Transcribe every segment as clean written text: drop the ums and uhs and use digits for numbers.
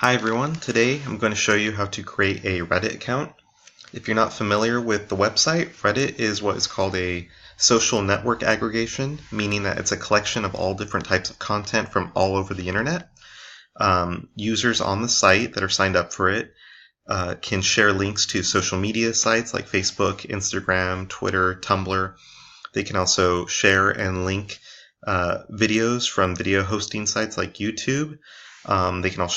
Hi everyone, today I'm going to show you how to create a Reddit account. If you're not familiar with the website, Reddit is what is called a social network aggregation, meaning that it's a collection of all different types of content from all over the internet. Users on the site that are signed up for it can share links to social media sites like Facebook, Instagram, Twitter, Tumblr. They can also share and link videos from video hosting sites like YouTube. They can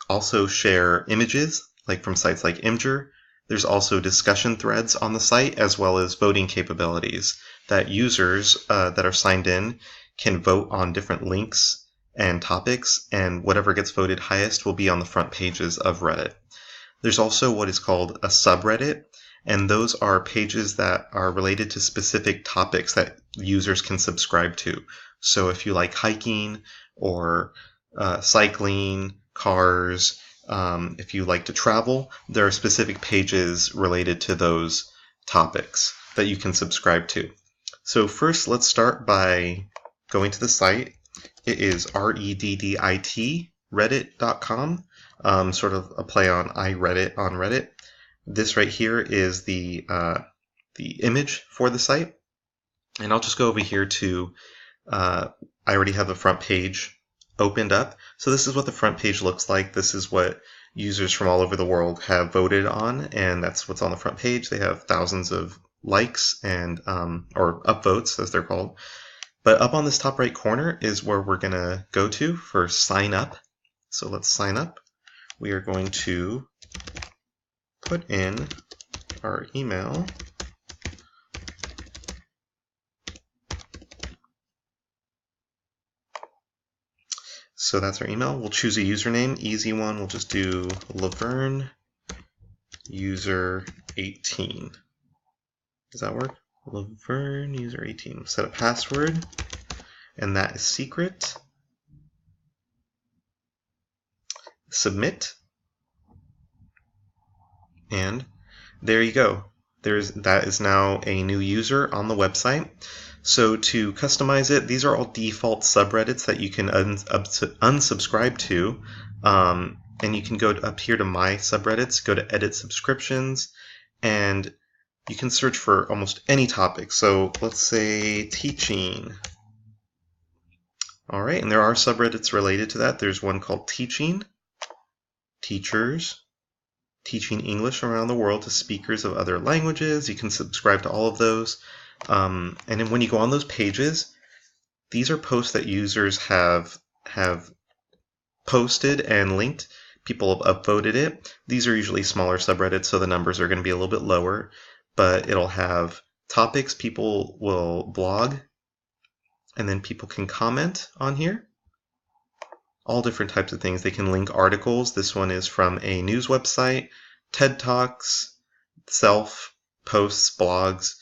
also share images, like from sites like Imgur. There's also discussion threads on the site, as well as voting capabilities that users that are signed in can vote on different links and topics, and whatever gets voted highest will be on the front pages of Reddit. There's also what is called a subreddit, and those are pages that are related to specific topics that users can subscribe to. So if you like hiking or cycling, cars, if you like to travel, there are specific pages related to those topics that you can subscribe to. So first, let's start by going to the site. It is Reddit, reddit.com, sort of a play on iReddit on Reddit. This right here is the image for the site. And I'll just go over here to, I already have the front page opened up. So this is what the front page looks like. This is what users from all over the world have voted on, and that's what's on the front page. They have thousands of likes and or upvotes, as they're called. But up on this top right corner is where we're going to go to for sign up. So let's sign up. We are going to put in our email. So that's our email. We'll choose a username, easy one. We'll just do Laverne user 18. Does that work? Laverne user 18. Set a password, and that is secret. Submit. And there you go. That is now a new user on the website. So to customize it, these are all default subreddits that you can unsubscribe to. And you can go up here to My Subreddits, go to Edit Subscriptions, and you can search for almost any topic. So let's say teaching. All right, and there are subreddits related to that. There's one called Teaching, Teachers, Teaching English around the world to speakers of other languages. You can subscribe to all of those. And then when you go on those pages, these are posts that users have posted and linked. People have upvoted it. These are usually smaller subreddits, so the numbers are going to be a little bit lower. But it'll have topics people will blog, and then people can comment on here. All different types of things. They can link articles. This one is from a news website, TED Talks, self posts, blogs,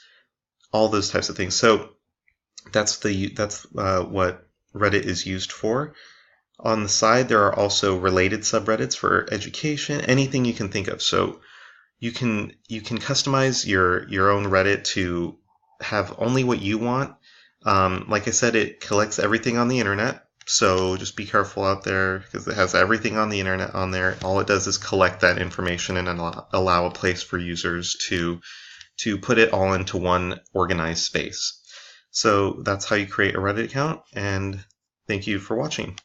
all those types of things. So that's what Reddit is used for. On the side, there are also related subreddits for education, anything you can think of. So you can customize your own Reddit to have only what you want. Like I said, it collects everything on the internet. So just be careful out there because it has everything on the internet on there. All it does is collect that information and allow a place for users to put it all into one organized space. So that's how you create a Reddit account, and thank you for watching.